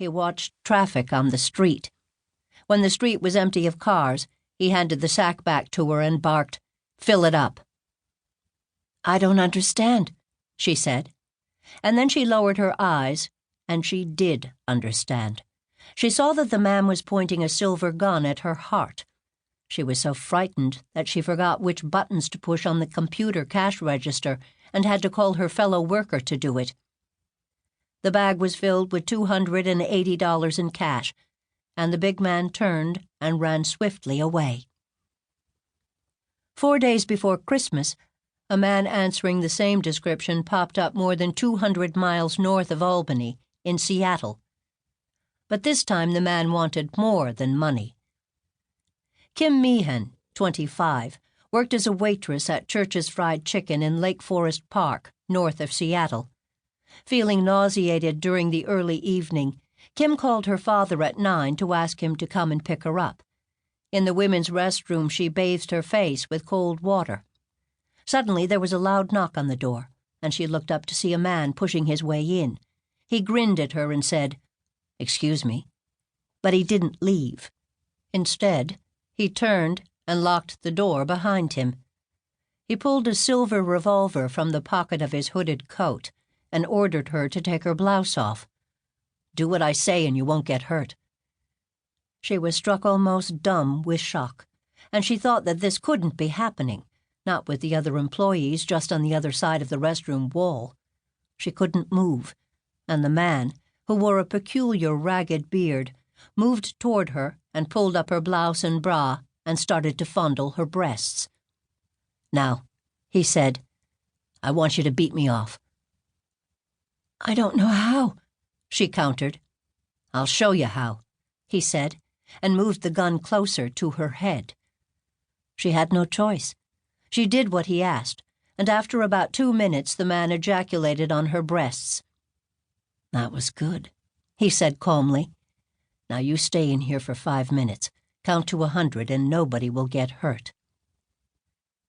He watched traffic on the street. When the street was empty of cars, he handed the sack back to her and barked, "Fill it up." "I don't understand," she said. And then she lowered her eyes, and she did understand. She saw that the man was pointing a silver gun at her heart. She was so frightened that she forgot which buttons to push on the computer cash register and had to call her fellow worker to do it. The bag was filled with $280 in cash, and the big man turned and ran swiftly away. 4 days before Christmas, a man answering the same description popped up more than 200 miles north of Albany, in Seattle. But this time the man wanted more than money. Kim Meehan, 25, worked as a waitress at Church's Fried Chicken in Lake Forest Park, north of Seattle. Feeling nauseated during the early evening, Kim called her father at 9 to ask him to come and pick her up. In the women's restroom, she bathed her face with cold water. Suddenly there was a loud knock on the door, and she looked up to see a man pushing his way in. He grinned at her and said, "Excuse me," but he didn't leave. Instead, he turned and locked the door behind him. He pulled a silver revolver from the pocket of his hooded coat and ordered her to take her blouse off. "Do what I say and you won't get hurt." She was struck almost dumb with shock, and she thought that this couldn't be happening, not with the other employees just on the other side of the restroom wall. She couldn't move, and the man, who wore a peculiar ragged beard, moved toward her and pulled up her blouse and bra and started to fondle her breasts. "Now," he said, "I want you to beat me off." "I don't know how," she countered. "I'll show you how," he said, and moved the gun closer to her head. She had no choice. She did what he asked, and after about 2 minutes the man ejaculated on her breasts. "That was good," he said calmly. "Now you stay in here for 5 minutes, count to 100, and nobody will get hurt."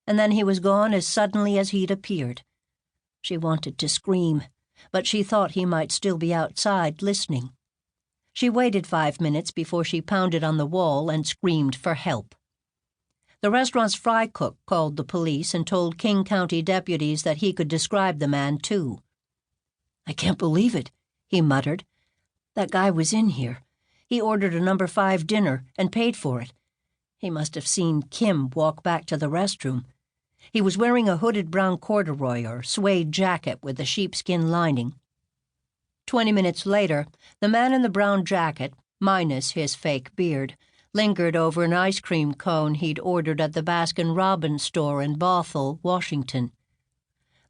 And then he was gone as suddenly as he'd appeared. She wanted to scream, but she thought he might still be outside listening. She waited 5 minutes before she pounded on the wall and screamed for help. The restaurant's fry cook called the police and told King County deputies that he could describe the man, too. "I can't believe it," he muttered. "That guy was in here. He ordered a number 5 dinner and paid for it. He must have seen Kim walk back to the restroom. He was wearing a hooded brown corduroy or suede jacket with a sheepskin lining." 20 minutes later, the man in the brown jacket, minus his fake beard, lingered over an ice cream cone he'd ordered at the Baskin-Robbins store in Bothell, Washington.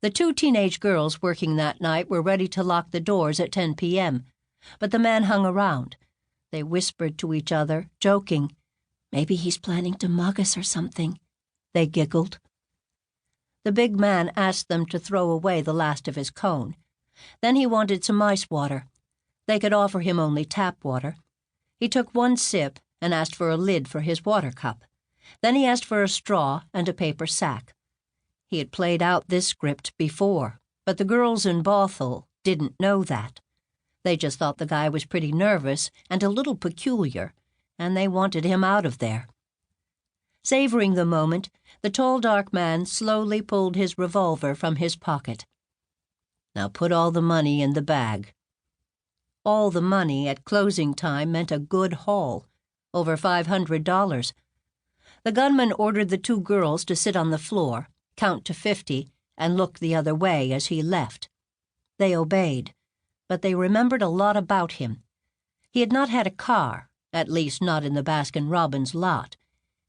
The 2 teenage girls working that night were ready to lock the doors at 10 p.m., but the man hung around. They whispered to each other, joking. "Maybe he's planning to mug us or something," they giggled. The big man asked them to throw away the last of his cone. Then he wanted some ice water. They could offer him only tap water. He took 1 sip and asked for a lid for his water cup. Then he asked for a straw and a paper sack. He had played out this script before, but the girls in Bothell didn't know that. They just thought the guy was pretty nervous and a little peculiar, and they wanted him out of there. Savoring the moment, the tall, dark man slowly pulled his revolver from his pocket. "Now put all the money in the bag." All the money at closing time meant a good haul, over $500. The gunman ordered the 2 girls to sit on the floor, count to 50, and look the other way as he left. They obeyed, but they remembered a lot about him. He had not had a car, at least not in the Baskin-Robbins lot.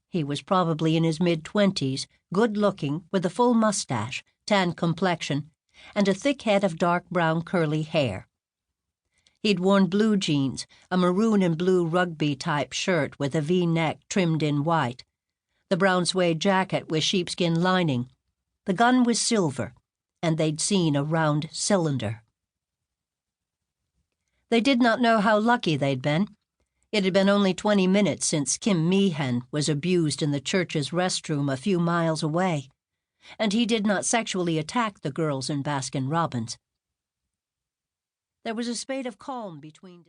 He was probably in his mid-20s, good-looking, with a full mustache, tan complexion, and a thick head of dark brown curly hair. He'd worn blue jeans, a maroon and blue rugby-type shirt with a V-neck trimmed in white, the brown suede jacket with sheepskin lining. The gun was silver, and they'd seen a round cylinder. They did not know how lucky they'd been. It had been only 20 minutes since Kim Meehan was abused in the church's restroom a few miles away, and he did not sexually attack the girls in Baskin-Robbins. There was a spate of calm between